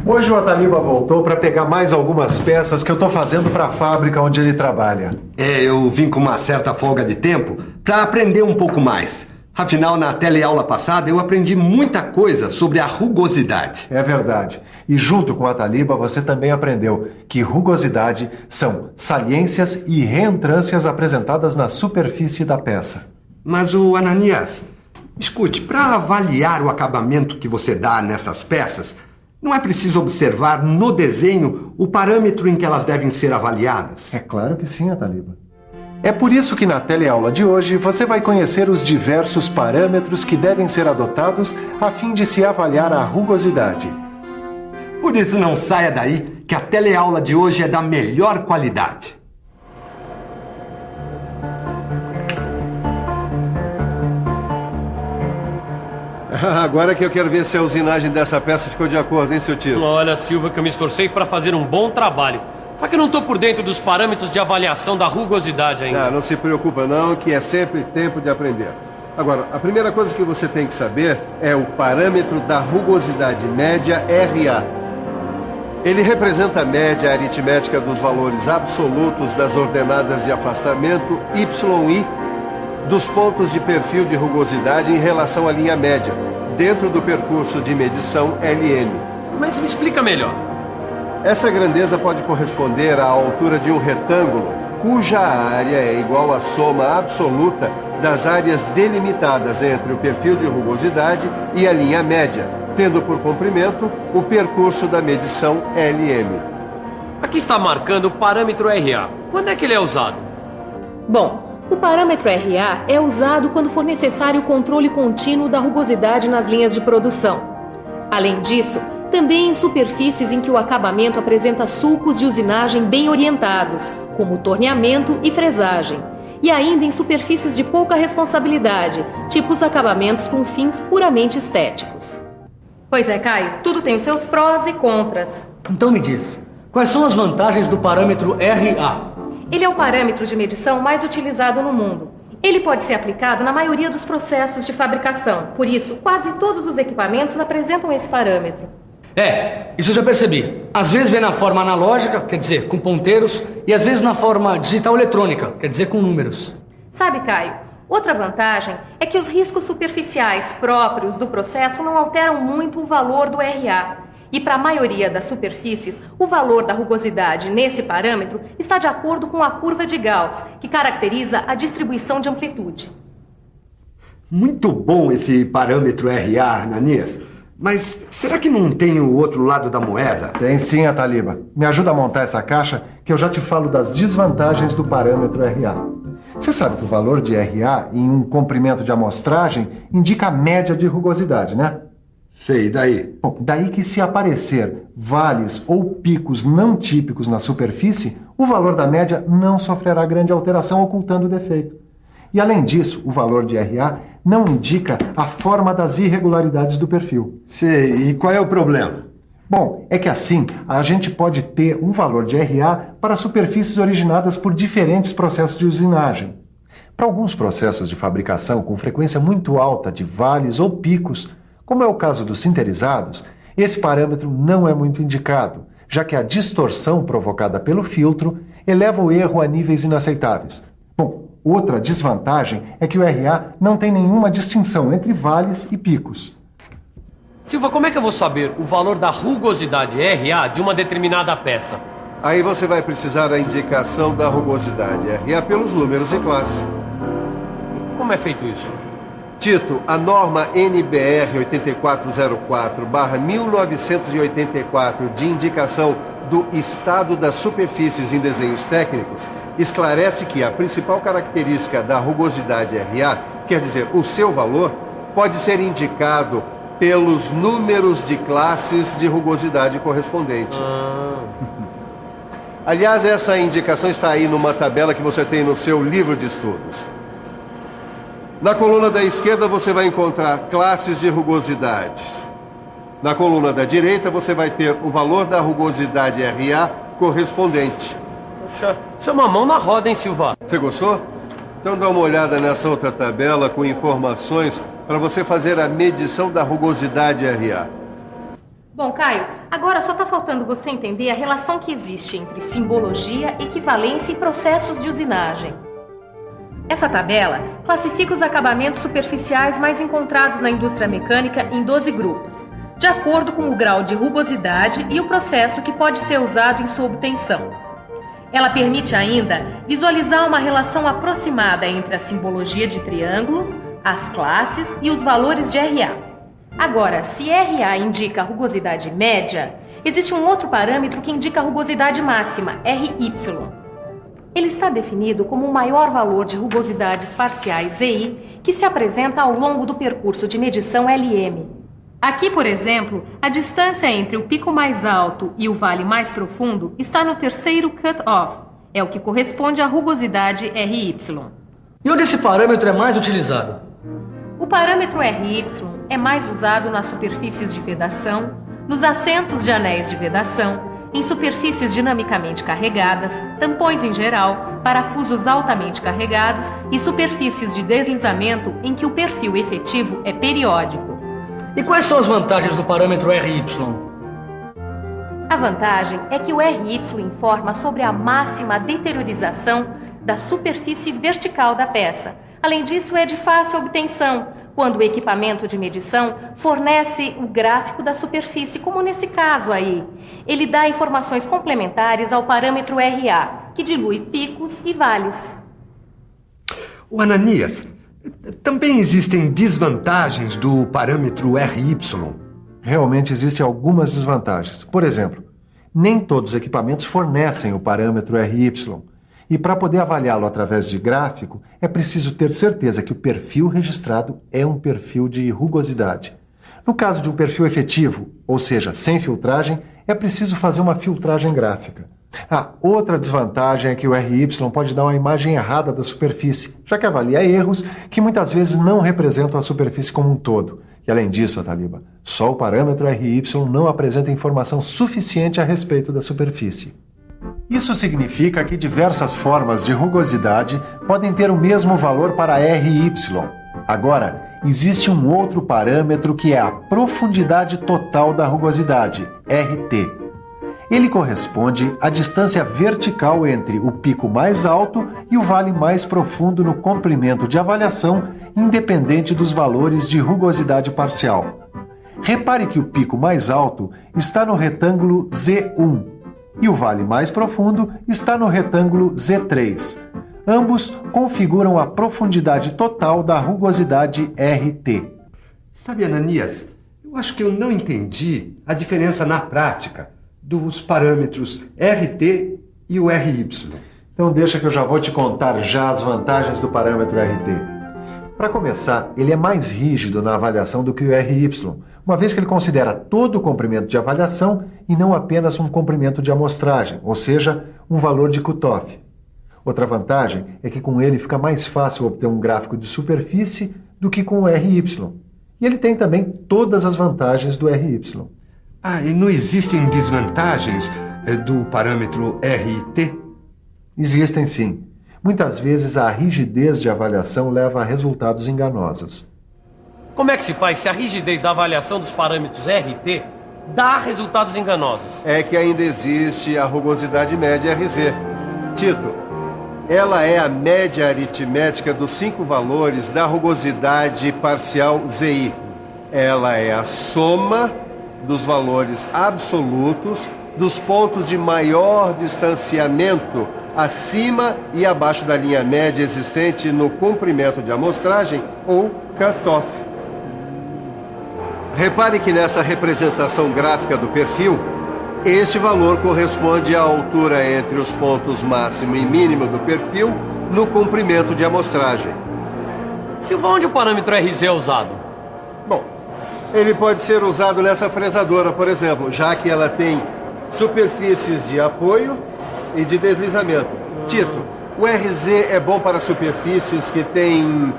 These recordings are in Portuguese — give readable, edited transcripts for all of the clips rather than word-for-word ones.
Hoje o Ataliba voltou para pegar mais algumas peças que eu estou fazendo para a fábrica onde ele trabalha. Eu vim com uma certa folga de tempo para aprender um pouco mais. Afinal, na teleaula passada, eu aprendi muita coisa sobre a rugosidade. É verdade. E junto com o Ataliba, você também aprendeu que rugosidade são saliências e reentrâncias apresentadas na superfície da peça. Mas o Ananias, escute, para avaliar o acabamento que você dá nessas peças, não é preciso observar no desenho o parâmetro em que elas devem ser avaliadas? É claro que sim, Ataliba. É por isso que na teleaula de hoje você vai conhecer os diversos parâmetros que devem ser adotados a fim de se avaliar a rugosidade. Por isso não saia daí que a teleaula de hoje é da melhor qualidade. Agora que eu quero ver se a usinagem dessa peça ficou de acordo, hein, seu tio? Olha, Silva, que eu me esforcei para fazer um bom trabalho. Só que eu não estou por dentro dos parâmetros de avaliação da rugosidade ainda. Não se preocupa não, que é sempre tempo de aprender. Agora, a primeira coisa que você tem que saber é o parâmetro da rugosidade média RA. Ele representa a média aritmética dos valores absolutos das ordenadas de afastamento YI dos pontos de perfil de rugosidade em relação à linha média, dentro do percurso de medição LM. Mas me explica melhor. Essa grandeza pode corresponder à altura de um retângulo, cuja área é igual à soma absoluta das áreas delimitadas entre o perfil de rugosidade e a linha média, tendo por comprimento o percurso da medição LM. Aqui está marcando o parâmetro RA. Quando é que ele é usado? Bom, o parâmetro RA é usado quando for necessário o controle contínuo da rugosidade nas linhas de produção. Além disso, também em superfícies em que o acabamento apresenta sulcos de usinagem bem orientados, como torneamento e fresagem. E ainda em superfícies de pouca responsabilidade, tipo os acabamentos com fins puramente estéticos. Pois é, Caio, tudo tem os seus prós e contras. Então me diz, quais são as vantagens do parâmetro RA? Ele é o parâmetro de medição mais utilizado no mundo. Ele pode ser aplicado na maioria dos processos de fabricação. Por isso, quase todos os equipamentos apresentam esse parâmetro. Isso eu já percebi. Às vezes vem na forma analógica, quer dizer, com ponteiros, e às vezes na forma digital eletrônica, quer dizer, com números. Sabe, Caio, outra vantagem é que os riscos superficiais próprios do processo não alteram muito o valor do RA. E para a maioria das superfícies, o valor da rugosidade nesse parâmetro está de acordo com a curva de Gauss, que caracteriza a distribuição de amplitude. Muito bom esse parâmetro RA, Ananias. Mas será que não tem o outro lado da moeda? Tem sim, Ataliba. Me ajuda a montar essa caixa que eu já te falo das desvantagens do parâmetro RA. Você sabe que o valor de RA em um comprimento de amostragem indica a média de rugosidade, né? Sei, daí? Bom, daí que se aparecer vales ou picos não típicos na superfície, o valor da média não sofrerá grande alteração, ocultando o defeito. E além disso, o valor de RA não indica a forma das irregularidades do perfil. Sei, e qual é o problema? Bom, é que assim a gente pode ter um valor de RA para superfícies originadas por diferentes processos de usinagem. Para alguns processos de fabricação com frequência muito alta de vales ou picos, como é o caso dos sinterizados, esse parâmetro não é muito indicado, já que a distorção provocada pelo filtro eleva o erro a níveis inaceitáveis. Bom, outra desvantagem é que o RA não tem nenhuma distinção entre vales e picos. Silva, como é que eu vou saber o valor da rugosidade RA de uma determinada peça? Aí você vai precisar da indicação da rugosidade RA pelos números de classe. Como é feito isso? Tito, a norma NBR 8404/1984 de indicação do estado das superfícies em desenhos técnicos esclarece que a principal característica da rugosidade RA, quer dizer, o seu valor, pode ser indicado pelos números de classes de rugosidade correspondente. Aliás, essa indicação está aí numa tabela que você tem no seu livro de estudos. Na coluna da esquerda você vai encontrar classes de rugosidades. Na coluna da direita você vai ter o valor da rugosidade RA correspondente. Poxa, isso é uma mão na roda, hein, Silva? Você gostou? Então dá uma olhada nessa outra tabela com informações para você fazer a medição da rugosidade RA. Bom, Caio, agora só está faltando você entender a relação que existe entre simbologia, equivalência e processos de usinagem. Essa tabela classifica os acabamentos superficiais mais encontrados na indústria mecânica em 12 grupos, de acordo com o grau de rugosidade e o processo que pode ser usado em sua obtenção. Ela permite ainda visualizar uma relação aproximada entre a simbologia de triângulos, as classes e os valores de RA. Agora, se RA indica a rugosidade média, existe um outro parâmetro que indica a rugosidade máxima, RY. Ele está definido como o maior valor de rugosidades parciais ZI que se apresenta ao longo do percurso de medição LM. Aqui, por exemplo, a distância entre o pico mais alto e o vale mais profundo está no terceiro cut-off. É o que corresponde à rugosidade RY. E onde esse parâmetro é mais utilizado? O parâmetro RY é mais usado nas superfícies de vedação, nos assentos de anéis de vedação, em superfícies dinamicamente carregadas, tampões em geral, parafusos altamente carregados e superfícies de deslizamento em que o perfil efetivo é periódico. E quais são as vantagens do parâmetro RY? A vantagem é que o RY informa sobre a máxima deteriorização da superfície vertical da peça. Além disso, é de fácil obtenção, quando o equipamento de medição fornece o gráfico da superfície, como nesse caso aí. Ele dá informações complementares ao parâmetro RA, que dilui picos e vales. O Ananias, também existem desvantagens do parâmetro RY? Realmente existem algumas desvantagens. Por exemplo, nem todos os equipamentos fornecem o parâmetro RY. E para poder avaliá-lo através de gráfico, é preciso ter certeza que o perfil registrado é um perfil de rugosidade. No caso de um perfil efetivo, ou seja, sem filtragem, é preciso fazer uma filtragem gráfica. Outra desvantagem é que o RY pode dar uma imagem errada da superfície, já que avalia erros que muitas vezes não representam a superfície como um todo. E além disso, Ataliba, só o parâmetro RY não apresenta informação suficiente a respeito da superfície. Isso significa que diversas formas de rugosidade podem ter o mesmo valor para RY. Agora, existe um outro parâmetro que é a profundidade total da rugosidade, RT. Ele corresponde à distância vertical entre o pico mais alto e o vale mais profundo no comprimento de avaliação, independente dos valores de rugosidade parcial. Repare que o pico mais alto está no retângulo Z1 e o vale mais profundo está no retângulo Z3. Ambos configuram a profundidade total da rugosidade RT. Sabe, Ananias, eu acho que eu não entendi a diferença na prática dos parâmetros RT e o RY. Então deixa que eu já vou te contar já as vantagens do parâmetro RT. Para começar, ele é mais rígido na avaliação do que o RY, uma vez que ele considera todo o comprimento de avaliação e não apenas um comprimento de amostragem, ou seja, um valor de cutoff. Outra vantagem é que com ele fica mais fácil obter um gráfico de superfície do que com o RY. E ele tem também todas as vantagens do RY. E não existem desvantagens do parâmetro RT? Existem sim. Muitas vezes a rigidez de avaliação leva a resultados enganosos. Como é que se faz se a rigidez da avaliação dos parâmetros RT dá resultados enganosos? É que ainda existe a rugosidade média RZ. Tito, ela é a média aritmética dos 5 valores da rugosidade parcial ZI. Ela é a soma dos valores absolutos dos pontos de maior distanciamento acima e abaixo da linha média existente no comprimento de amostragem ou cutoff. Repare que nessa representação gráfica do perfil, este valor corresponde à altura entre os pontos máximo e mínimo do perfil no comprimento de amostragem. Silva, onde o parâmetro RZ é usado? Bom, ele pode ser usado nessa fresadora, por exemplo, já que ela tem superfícies de apoio e de deslizamento. Tito, o RZ é bom para superfícies que têm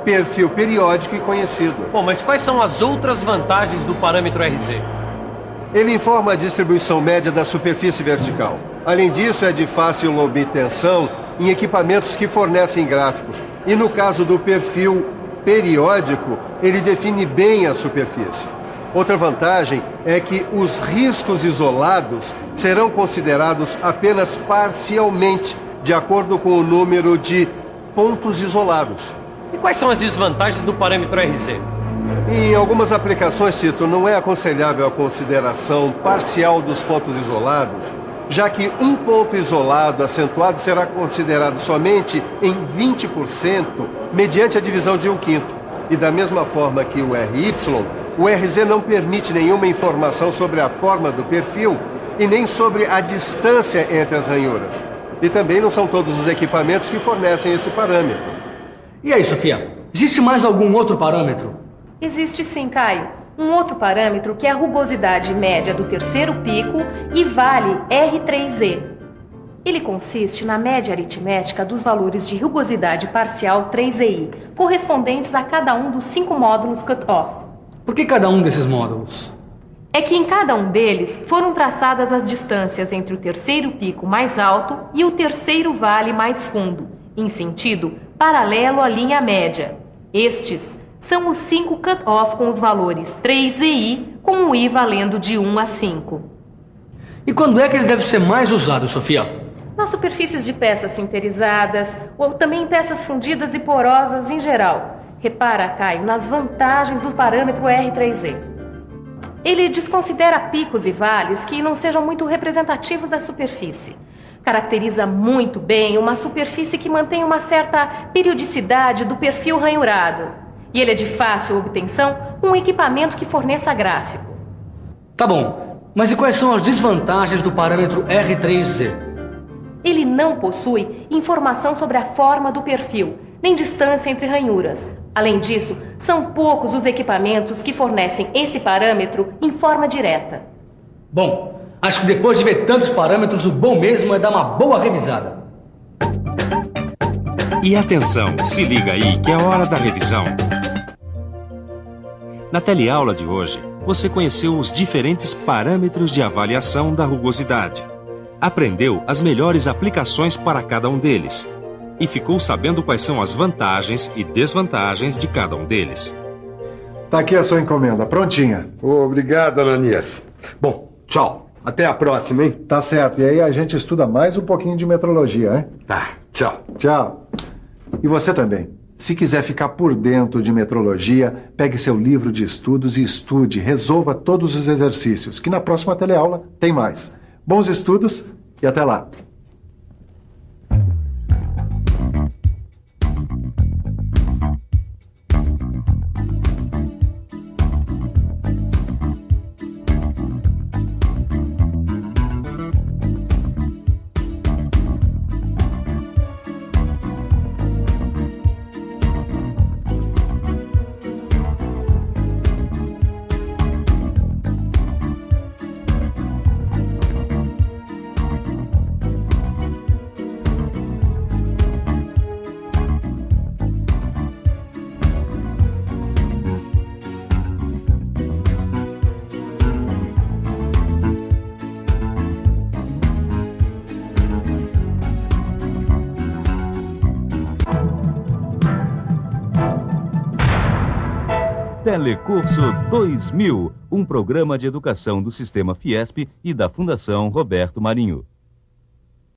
perfil periódico e conhecido. Bom, mas quais são as outras vantagens do parâmetro RZ? Ele informa a distribuição média da superfície vertical. Além disso, é de fácil obtenção em equipamentos que fornecem gráficos. E no caso do perfil periódico, ele define bem a superfície. Outra vantagem é que os riscos isolados serão considerados apenas parcialmente, de acordo com o número de pontos isolados. E quais são as desvantagens do parâmetro RZ? Em algumas aplicações, Tito, não é aconselhável a consideração parcial dos pontos isolados, já que um ponto isolado acentuado será considerado somente em 20% mediante a divisão de 1/5. E da mesma forma que o RY, o RZ não permite nenhuma informação sobre a forma do perfil e nem sobre a distância entre as ranhuras. E também não são todos os equipamentos que fornecem esse parâmetro. E aí, Sofia? Existe mais algum outro parâmetro? Existe sim, Caio. Um outro parâmetro que é a rugosidade média do terceiro pico e vale R3Z. Ele consiste na média aritmética dos valores de rugosidade parcial 3EI, correspondentes a cada um dos 5 módulos cut-off. Por que cada um desses módulos? É que em cada um deles foram traçadas as distâncias entre o terceiro pico mais alto e o terceiro vale mais fundo, em sentido paralelo à linha média. Estes são os 5 cut-off com os valores 3EI, com o I valendo de 1 a 5. E quando é que ele deve ser mais usado, Sofia? Nas superfícies de peças sinterizadas, ou também em peças fundidas e porosas em geral. Repara, Caio, nas vantagens do parâmetro R3Z. Ele desconsidera picos e vales que não sejam muito representativos da superfície. Caracteriza muito bem uma superfície que mantém uma certa periodicidade do perfil ranhurado. E ele é de fácil obtenção com um equipamento que forneça gráfico. Tá bom, mas e quais são as desvantagens do parâmetro R3Z? Ele não possui informação sobre a forma do perfil, nem distância entre ranhuras. Além disso, são poucos os equipamentos que fornecem esse parâmetro em forma direta. Bom, acho que depois de ver tantos parâmetros, o bom mesmo é dar uma boa revisada. E atenção, se liga aí que é hora da revisão. Na teleaula de hoje, você conheceu os diferentes parâmetros de avaliação da rugosidade. Aprendeu as melhores aplicações para cada um deles. E ficou sabendo quais são as vantagens e desvantagens de cada um deles. Tá aqui a sua encomenda, prontinha. Obrigado, Ananias. Bom, tchau. Até a próxima, hein? Tá certo, e aí a gente estuda mais um pouquinho de metrologia, hein? Tá, tchau. Tchau. E você também. Se quiser ficar por dentro de metrologia, pegue seu livro de estudos e estude, resolva todos os exercícios, que na próxima teleaula tem mais. Bons estudos e até lá. Telecurso 2000, um programa de educação do Sistema Fiesp e da Fundação Roberto Marinho.